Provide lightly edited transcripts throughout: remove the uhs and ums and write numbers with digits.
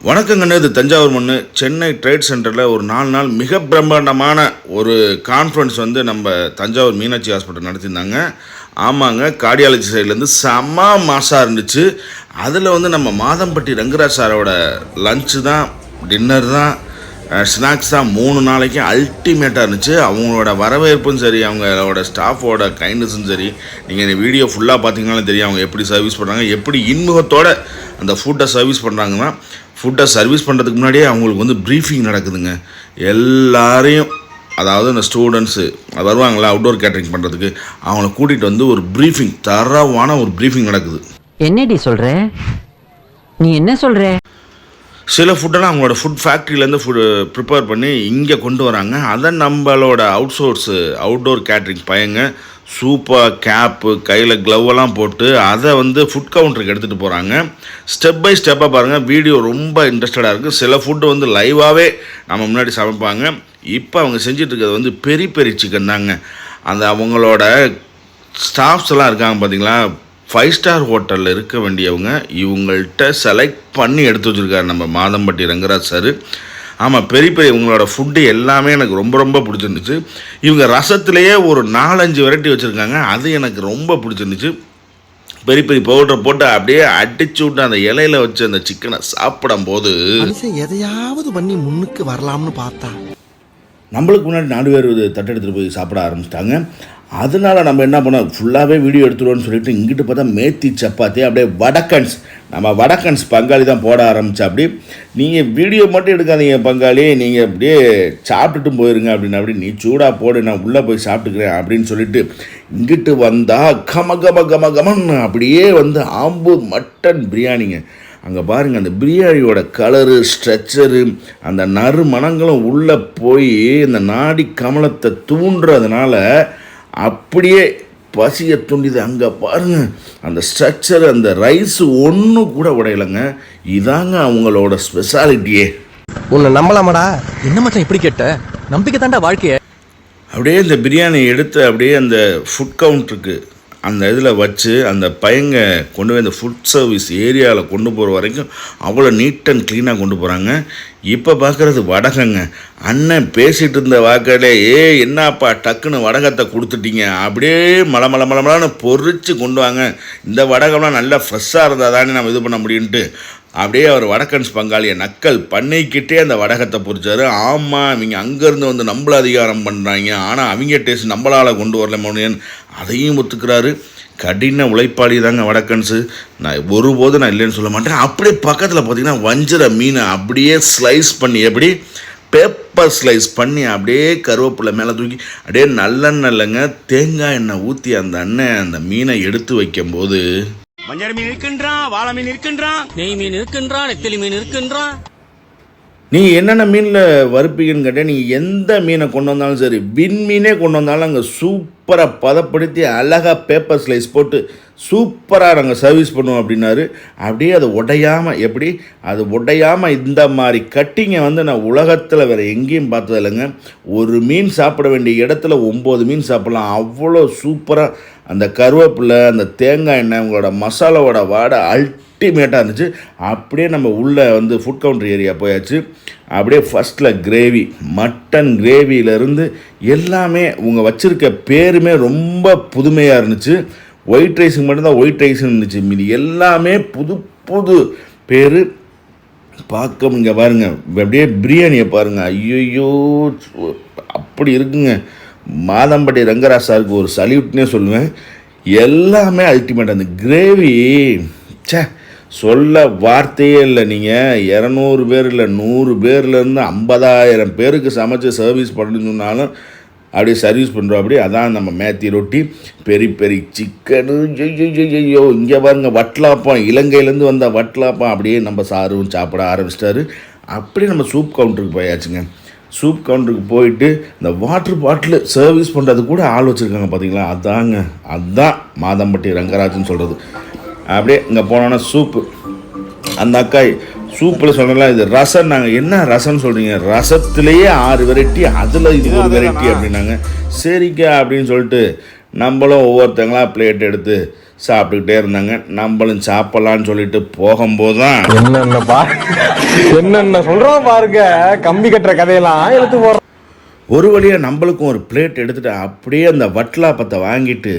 வணக்கங்கண்ணு. இது தஞ்சாவூர் மண்ணு. சென்னை ட்ரேட் சென்டரில் ஒரு 4 நாள் மிக பிரம்மாண்டமான ஒரு கான்ஃபரன்ஸ் வந்து நம்ம தஞ்சாவூர் மீனாட்சி ஹாஸ்பிட்டல் நடத்தியிருந்தாங்க. ஆமாங்க, கார்டியாலஜி சைட்லேருந்து செம்ம மாசாக இருந்துச்சு. அதில் வந்து நம்ம மாதம்பட்டி ரங்கராஜ் சாரோட லஞ்சு தான், டின்னர் தான், ஸ்நாக்ஸ் தான் 3 நாளைக்கும் அல்டிமேட்டாக இருந்துச்சு. அவங்களோட வரவேற்பும் சரி, அவங்களோட ஸ்டாஃபோட கைண்ட்னஸும் சரி, நீங்கள் இந்த வீடியோ ஃபுல்லாக பார்த்தீங்கன்னாலும் தெரியும் அவங்க எப்படி சர்வீஸ் பண்ணுறாங்க, எப்படி இன்முகத்தோடு அந்த ஃபுட்டை சர்வீஸ் பண்ணுறாங்கன்னா. ஃபுட்டை சர்வீஸ் பண்ணுறதுக்கு முன்னாடியே அவங்களுக்கு வந்து ப்ரீஃபிங் நடக்குதுங்க. எல்லாரையும், அதாவது இந்த ஸ்டூடெண்ட்ஸு வருவாங்களா அவுட்டோர் கேட்ரிங் பண்ணுறதுக்கு, அவங்கள கூட்டிகிட்டு வந்து ஒரு ப்ரீஃபிங், தரவான ஒரு ப்ரீஃபிங் நடக்குது. என்னடி சொல்கிற? நீ என்ன சொல்கிற? சில ஃபுட்டெல்லாம் அவங்களோட ஃபுட் ஃபேக்ட்ரியிலேருந்து ஃபுட் ப்ரிப்பேர் பண்ணி இங்கே கொண்டு வராங்க. அதை நம்மளோட அவுட்டோர் கேட்ரிங் பையங்க சூப்பர் கேப்பு, கையில் க்ளவ்வெல்லாம் போட்டு அதை வந்து ஃபுட் கவுண்டருக்கு எடுத்துகிட்டு போகிறாங்க. ஸ்டெப் பை ஸ்டெப்பாக பாருங்கள். வீடியோ ரொம்ப இன்ட்ரெஸ்டடாக இருக்குது. சில ஃபுட்டு வந்து லைவாகவே நம்ம முன்னாடி சமைப்பாங்க. இப்போ அவங்க செஞ்சிட்ருக்கிறது வந்து பெரி பெரி சிக்கன் தாங்க. அந்த அவங்களோட ஸ்டாஃப்ஸ் எல்லாம் இருக்காங்க பார்த்தீங்களா, 5 ஸ்டார் ஹோட்டலில் இருக்க வேண்டியவங்க இவங்கள்ட்ட செலக்ட் பண்ணி எடுத்து வச்சுருக்காரு நம்ம மாதம்பட்டி ரங்கராஜ் சார். ஆமாம், பெரிய பெரிய இவங்களோட ஃபுட்டு எல்லாமே எனக்கு ரொம்ப ரொம்ப பிடிச்சிருந்துச்சு. இவங்க ரசத்துலேயே ஒரு 4-5 வெரைட்டி வச்சுருக்காங்க. அது எனக்கு ரொம்ப பிடிச்சிருந்துச்சு. பெரிய பெரிய பவுடரை போட்டு அப்படியே அடிச்சு விட்டு அந்த இலையில வச்சு அந்த சிக்கனை சாப்பிடும் போது எதையாவது பண்ணி முன்னுக்கு வரலாம்னு பார்த்தா நம்மளுக்கு முன்னாடி 4 பேர் தட்டு எடுத்துகிட்டு போய் சாப்பிட ஆரம்பிச்சிட்டாங்க. அதனால் நம்ம என்ன பண்ணோம், ஃபுல்லாகவே வீடியோ எடுத்துருவோன்னு சொல்லிட்டு இங்கிட்டு பார்த்தா மேத்தி சப்பாத்தி, அப்படியே வடக்கன்ஸ் பங்காளி தான் போட ஆரம்பித்தா. அப்படி நீங்கள் வீடியோ மட்டும் எடுக்காதீங்க பங்காளி, நீங்கள் அப்படியே சாப்பிட்டுட்டும் போயிருங்க அப்படின்னு. அப்படி நீ சூடாக போடு, நான் உள்ளே போய் சாப்பிட்டுக்கிறேன் அப்படின்னு சொல்லிட்டு இங்கிட்டு வந்தால் கமன்னு அப்படியே வந்து ஆம்பூர் மட்டன் பிரியாணிங்க. அங்கே பாருங்கள், அந்த பிரியாணியோட கலரு, ஸ்ட்ரக்சரு, அந்த நறுமணங்களும் உள்ளே போய் இந்த நாடி கமலத்தை தூண்டுறதுனால அப்படியே பசியை தூண்டிது. அங்கே பாருங்கள், அந்த ஸ்ட்ரக்சர், அந்த ரைஸு ஒன்று கூட உடையலைங்க. இதாங்க அவங்களோட ஸ்பெஷாலிட்டியே. உன்னை நம்பலாமாடா? என்ன மச்சான் இப்படி கேட்ட? நம்பிக்கை தாண்டா வாழ்க்கைய. அப்படியே இந்த பிரியாணி எடுத்து அப்படியே அந்த ஃபுட் கவுண்டருக்கு அந்த இதில் வச்சு அந்த பையங்க கொண்டு போய் அந்த ஃபுட் சர்வீஸ் ஏரியாவில் கொண்டு போகிற வரைக்கும் அவ்வளோ நீட் அண்ட் க்ளீனாக கொண்டு போகிறாங்க. இப்போ பார்க்குறது வடகங்க. அண்ணன் பேசிகிட்டு இருந்த வாக்கடே, என்னப்பா டக்குன்னு வடகத்தை கொடுத்துட்டீங்க, அப்படியே மலமலான்னு பொறிச்சு கொண்டு வாங்க, இந்த வடகம்லாம் நல்லா ஃப்ரெஷ்ஷாக இருந்தால் தானே நம்ம இது பண்ண முடியுன்ட்டு அப்படியே அவர் வடக்கன்ஸ் பங்காளியை நக்கல் பண்ணிக்கிட்டே அந்த வடகத்தை பொறிச்சார். ஆமாம், இவங்க அங்கேருந்து வந்து நம்மள அதிகாரம் பண்ணுறாங்க, ஆனால் அவங்க டேஸ்ட் நம்மளால் கொண்டு வரல மோனியன் அதையும் ஒத்துக்கிறாரு. கடின உழைப்பாளி தாங்க வடக்கன்ஸு. நான் ஒருபோது நான் இல்லைன்னு சொல்ல மாட்டேன். அப்படியே பக்கத்தில் பார்த்திங்கன்னா வஞ்சிர மீனை அப்படியே ஸ்லைஸ் பண்ணி, எப்படி பேப்பர் ஸ்லைஸ் பண்ணி அப்படியே கருவேப்பிலை மேலே தூக்கி அப்படியே நல்லெண்ணெய்லங்க தேங்காய் எண்ணெய் ஊற்றி அந்த அண்ணன் அந்த மீனை எடுத்து வைக்கும்போது மஞ்சள் மீன் இருக்கின்றான், வாழை மீன் இருக்கின்றான், நெய் மீன் இருக்கின்றான், நெத்திலி மீன் இருக்கின்றான். நீங்கள் என்னென்ன மீனில் வறுப்பீங்கன்னு கேட்டால், நீங்கள் எந்த மீனை கொண்டு வந்தாலும் சரி, மீனே கொண்டு வந்தாலும் அங்கே சூப்பராக பதப்படுத்தி அழகாக பேப்பர் ஸ்லைஸ் போட்டு சூப்பராக நாங்கள் சர்வீஸ் பண்ணுவோம் அப்படின்னாரு. அப்படியே அது உடையாமல் இந்த மாதிரி கட்டிங்கை வந்து நான் உலகத்தில் வேறு எங்கேயும் பார்த்தது இல்லைங்க. ஒரு மீன் சாப்பிட வேண்டிய இடத்துல 9 மீன் சாப்பிட்லாம். அவ்வளோ சூப்பராக அந்த கருவேப்பிலை, அந்த தேங்காய் எண்ணெய், உங்களோட மசாலாவோட வாடை அல்டிமேட்டாக இருந்துச்சு. அப்படியே நம்ம உள்ளே வந்து ஃபுட் கவுண்டர் ஏரியா போயாச்சு. அப்படியே ஃபஸ்ட்டில் கிரேவி, மட்டன் கிரேவியிலேருந்து எல்லாமே உங்கள் வச்சுருக்க பேருமே ரொம்ப புதுமையாக இருந்துச்சு. ஒயிட் ரைஸுக்கு மட்டும்தான் ஒயிட் ரைஸ்ன்னு இருந்துச்சு, மீதி எல்லாமே புது பேர். பார்க்க இங்கே பாருங்கள், அப்படியே பிரியாணியை பாருங்கள், ஐயோ அப்படி இருக்குங்க. மாதம்பட்டி ரங்கராஜ் சாருக்கு ஒரு சல்யூட்னே சொல்லுவேன். எல்லாமே அல்டிமேட். அந்த கிரேவி சொல்ல வார்த்தையே இல்லை. நீங்கள் 200 பேர் இல்லை 100 பேர்லேருந்து 50,000 பேருக்கு சமைச்சு சர்வீஸ் பண்ணணுன்னு சொன்னாலும் அப்படியே சர்வீஸ் பண்ணுறோம். அப்படி அதான் நம்ம மேத்தி ரொட்டி, பெரி சிக்கனு, ஐயோ இங்கே பாருங்கள் வட்லாப்பம், இலங்கையிலேருந்து வந்த வட்லாப்பம் அப்படியே நம்ம சாரும் சாப்பிட ஆரம்பிச்சிட்டாரு. அப்படியே நம்ம சூப் கவுண்டருக்கு போயாச்சுங்க. சூப் கவுண்டருக்கு போயிட்டு இந்த வாட்டர் பாட்டில் சர்வீஸ் பண்ணுறது கூட ஆள் வச்சுருக்காங்க பார்த்தீங்களா, அதுதான் மாதம்பட்டி ரங்கராஜன் சொல்கிறது. அப்படியே இங்கே போனோன்னா சூப்பு, அந்த அக்காய் சூப்பில் சொன்னலாம் இது ரசம். நாங்கள் என்ன ரசம்னு சொல்கிறீங்க, ரசத்துலேயே 6 வெரைட்டி, அதில் இது ஒரு வெரைட்டி அப்படின்னாங்க. சரிக்கா அப்படின்னு சொல்லிட்டு நம்மளும் ஒவ்வொருத்தங்களா பிளேட் எடுத்து சாப்பிட்டுக்கிட்டே இருந்தாங்க. நம்மளும் சாப்பிட்லான்னு சொல்லிட்டு போகும்போது தான் என்னென்ன சொல்றோம் பாருங்க, கம்பி கட்டுற கதையெல்லாம் எடுத்து போடுறோம். ஒரு வழியாக நம்மளுக்கும் ஒரு பிளேட் எடுத்துகிட்டு அப்படியே அந்த வட்டலாப்பத்தை வாங்கிட்டு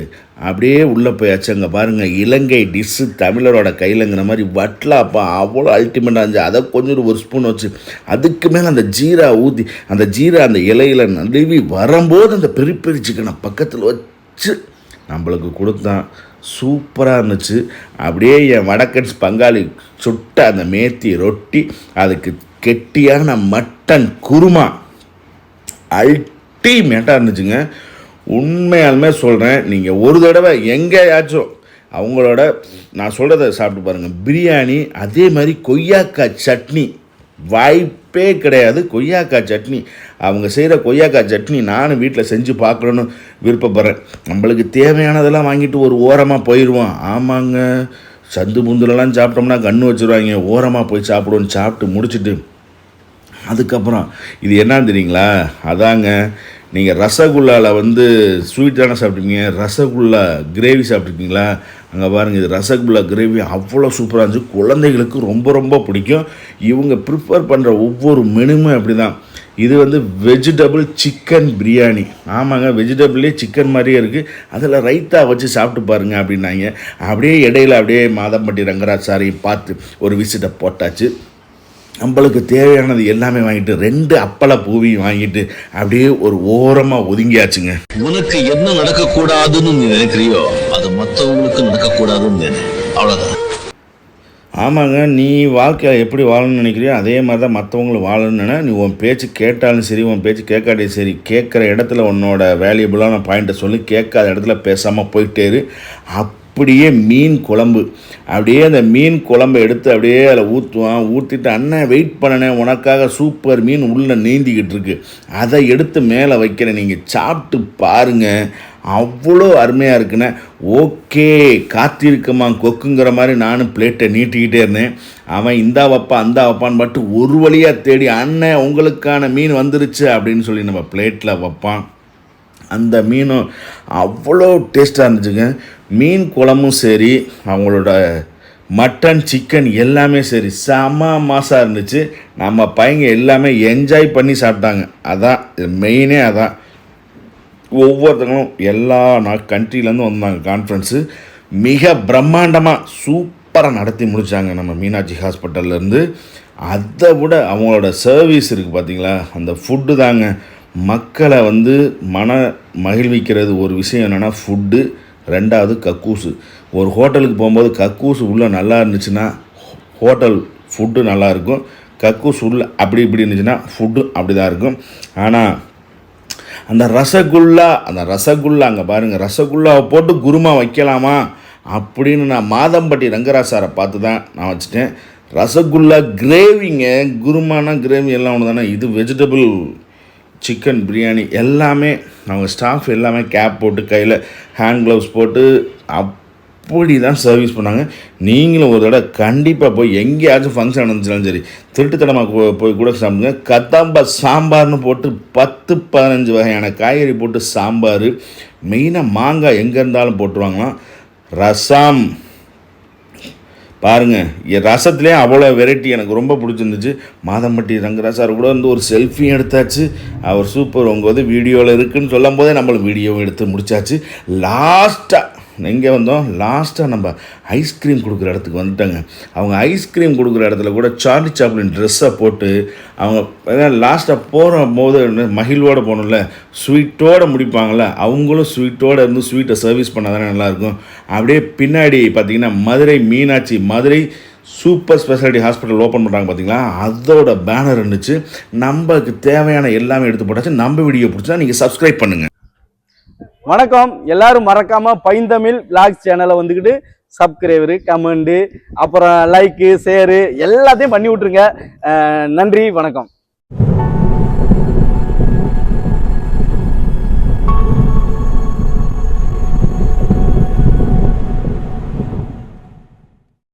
அப்படியே உள்ளே போயாச்சு. அங்கே பாருங்கள், இலங்கை டிஷ்ஷு தமிழரோட கையிலங்கிற மாதிரி வட்டலாப்பா அவ்வளோ அல்டிமேட்டாக இருந்துச்சு. அதை கொஞ்சம் ஒரு ஸ்பூன் வச்சு அதுக்கு மேலே அந்த ஜீரா ஊற்றி அந்த ஜீரா அந்த இலையில் நழுவி வரும்போது அந்த பெரிய பெரிய சிக்கனை பக்கத்தில் வச்சு நம்மளுக்கு கொடுத்தான். சூப்பராக இருந்துச்சு. அப்படியே என் வடக்கன்ஸ் பங்காளி சுட்ட அந்த மேத்தி ரொட்டி, அதுக்கு கெட்டியான மட்டன் குருமா அல்டிமேட்டாக இருந்துச்சுங்க. உண்மையாலுமே சொல்கிறேன், நீங்கள் ஒரு தடவை எங்கேயாச்சும் அவங்களோட நான் சொல்கிறத சாப்பிட்டு பாருங்கள். பிரியாணி, அதே மாதிரி கொய்யாக்காய் சட்னி வாய்ப்பே கிடையாது. கொய்யாக்காய் சட்னி, அவங்க செய்கிற கொய்யாக்காய் சட்னி நானும் வீட்டில் செஞ்சு பார்க்கணுன்னு விருப்பப்படுறேன். நம்மளுக்கு தேவையானதெல்லாம் வாங்கிட்டு ஒரு ஓரமாக போயிடுவோம். ஆமாங்க, சந்து முந்துலலாம் சாப்பிட்டோம்னா கண்ணு வச்சுருவாங்க. ஓரமாக போய் சாப்பிடுவோன்னு சாப்பிட்டு முடிச்சுட்டு அதுக்கப்புறம் இது என்னன்னு தெரியுங்களா? அதாங்க, நீங்கள் ரசகுல்லாவில் வந்து ஸ்வீட் தானே சாப்பிட்ருக்கீங்க, ரசகுல்லா கிரேவி சாப்பிட்ருக்கீங்களா? அங்கே பாருங்கள், இது ரசகுல்லா கிரேவி அவ்வளோ சூப்பராக இருந்துச்சு. குழந்தைகளுக்கு ரொம்ப ரொம்ப பிடிக்கும். இவங்க ப்ரிப்பேர் பண்ணுற ஒவ்வொரு மெனுமே அப்படி தான். இது வந்து வெஜிடபிள் சிக்கன் பிரியாணி. ஆமாங்க, வெஜிடபிள்லேயே சிக்கன் மாதிரியே இருக்குது. அதில் ரைத்தா வச்சு சாப்பிட்டு பாருங்கள் அப்படின்னாங்க. அப்படியே இடையில அப்படியே மாதம்பட்டி ரங்கராஜ் சாரையும் பார்த்து ஒரு விசிட்டை போட்டாச்சு. நம்மளுக்கு தேவையானது எல்லாமே வாங்கிட்டு 2 அப்பள பூவையும் வாங்கிட்டு அப்படியே ஒரு ஓரமாக ஒதுங்கியாச்சுங்க. உனக்கு என்ன நடக்கக்கூடாதுன்னு நீ நினைக்கிறியோ அது மற்றவங்களுக்கு நடக்கக்கூடாதுன்னு அவ்வளோதான். ஆமாங்க, நீ வாழ்க்கையில் எப்படி வாழணும்னு நினைக்கிறியோ அதே மாதிரி தான் மற்றவங்களும் வாழணும்னா நீ உன் பேச்சு கேட்டாலும் சரி, உன் பேச்சு கேட்காட்டியும் சரி, கேட்குற இடத்துல உன்னோட வேல்யூபிளான பாயிண்ட்டை சொல்லி, கேட்காத இடத்துல பேசாமல் போயிட்டே இரு. அப்படியே மீன் குழம்பு, அப்படியே அந்த மீன் குழம்பை எடுத்து அப்படியே அதில் ஊற்றுவான். ஊற்றிட்டு, அண்ணன் வெயிட் பண்ணனேன், உனக்காக சூப்பர் மீன் உள்ளே நீந்திக்கிட்டு இருக்கு, அதை எடுத்து மேலே வைக்கிறேன், நீங்கள் சாப்பிட்டு பாருங்கள், அவ்வளோ அருமையாக இருக்குண்ணே. ஓகே, காத்திருக்கமா கொக்குங்கிற மாதிரி நானும் பிளேட்டை நீட்டிக்கிட்டே இருந்தேன். அவன் இந்தா வைப்பா அந்த வைப்பான்னு பட்டு ஒரு வழியாக தேடி, அண்ணன் உங்களுக்கான மீன் வந்துருச்சு அப்படின்னு சொல்லி நம்ம பிளேட்டில் வைப்பான். அந்த மீனும் அவ்வளோ டேஸ்ட்டாக இருந்துச்சுங்க. மீன் குழம்பும் சரி, அவங்களோட மட்டன் சிக்கன் எல்லாமே சரி, செம மாசாக இருந்துச்சு. நம்ம பையங்க எல்லாமே என்ஜாய் பண்ணி சாப்பிட்டாங்க. அதான் மெயினே, அதான். ஒவ்வொருத்தங்களும் எல்லா கண்ட்ரிலேருந்து வந்தாங்க. கான்ஃபரன்ஸு மிக பிரம்மாண்டமாக சூப்பராக நடத்தி முடித்தாங்க நம்ம மீனாட்சி ஹாஸ்பிட்டல்லேருந்து. அதை விட அவங்களோட சர்வீஸ் இருக்குது பார்த்தீங்களா, அந்த ஃபுட்டு தாங்க மக்களை வந்து மகிழ்விக்கிறது. ஒரு விஷயம் என்னென்னா ஃபுட்டு, ரெண்டாவது கக்கூசு. ஒரு ஹோட்டலுக்கு போகும்போது கக்கூசு உள்ளே நல்லா இருந்துச்சுன்னா ஹோட்டல் ஃபுட்டு நல்லாயிருக்கும். கக்கூசு உள்ளே அப்படி இப்படி இருந்துச்சுன்னா ஃபுட்டு அப்படி தான் இருக்கும். ஆனால் அந்த ரசகுல்லா அங்கே பாருங்கள், ரசகுல்லாவை போட்டு குருமா வைக்கலாமா அப்படின்னு நான் மாதம்பட்டி ரங்கராஜ் சாரை பார்த்து தான் நான் வச்சுட்டேன். ரசகுல்லா கிரேவிங்க, குருமானா கிரேவி எல்லாம் ஒன்று தானே. இது வெஜிடபிள் சிக்கன் பிரியாணி எல்லாமே அவங்க ஸ்டாஃப் எல்லாமே கேப் போட்டு கையில் ஹேண்ட் க்ளவுஸ் போட்டு அப்படி தான் சர்வீஸ் பண்ணாங்க. நீங்களும் ஒரு தடவை கண்டிப்பாக போய் எங்கேயாச்சும் ஃபங்க்ஷன் நடந்துச்சாலும் சரி, திருட்டுத்தனமாக போய் கூட சாப்பிடுங்க. கதம்ப சாம்பார்னு போட்டு 10-15 வகையான காய்கறி போட்டு சாம்பார், மெயினாக மாங்காய் எங்கே இருந்தாலும் போட்டுருவாங்களாம். ரசம் பாருங்கள், என் ரசத்துலேயே அவ்வளோ வெரைட்டி எனக்கு ரொம்ப பிடிச்சிருந்துச்சு. மாதம்பட்டி ரங்கராஜ் சார் கூட வந்து ஒரு செல்ஃபியும் எடுத்தாச்சு. அவர் சூப்பர், உங்கள் வந்து வீடியோவில் இருக்குதுன்னு சொல்லும் போதே நம்மளும் வீடியோவும் எடுத்து முடித்தாச்சு. லாஸ்ட்டாக எங்கே வந்தோம், லாஸ்ட்டாக நம்ம ஐஸ்கிரீம் கொடுக்குற இடத்துக்கு வந்துட்டாங்க. அவங்க ஐஸ்கிரீம் கொடுக்குற இடத்துல கூட சார்லி சாப்ளின் ட்ரெஸ்ஸை போட்டு அவங்க லாஸ்ட்டாக போகிற போது மகிழ்வோடு போகணும்ல, ஸ்வீட்டோடு முடிப்பாங்கள்ல, அவங்களும் ஸ்வீட்டோடு இருந்து ஸ்வீட்டை சர்வீஸ் பண்ணால் தானே நல்லாயிருக்கும். அப்படியே பின்னாடி பார்த்திங்கன்னா Madurai Meenakshi Madurai super speciality hospital open பண்ணுறாங்க பார்த்தீங்களா, அதோட பேனர் இருந்துச்சு. நம்மளுக்கு தேவையான எல்லாமே எடுத்து போட்டாச்சு. நம்ம வீடியோ பிடிச்சா நீங்கள் சப்ஸ்கிரைப் பண்ணுங்கள். வணக்கம், எல்லாரும் மறக்காம பைந்தமிழ் விளாக்ஸ் சேனலை வந்துக்கிட்டு சப்ஸ்கிரைபரு, கமெண்டு, அப்புறம் லைக்கு, ஷேரு எல்லாத்தையும் பண்ணி விட்ருங்க. நன்றி, வணக்கம்.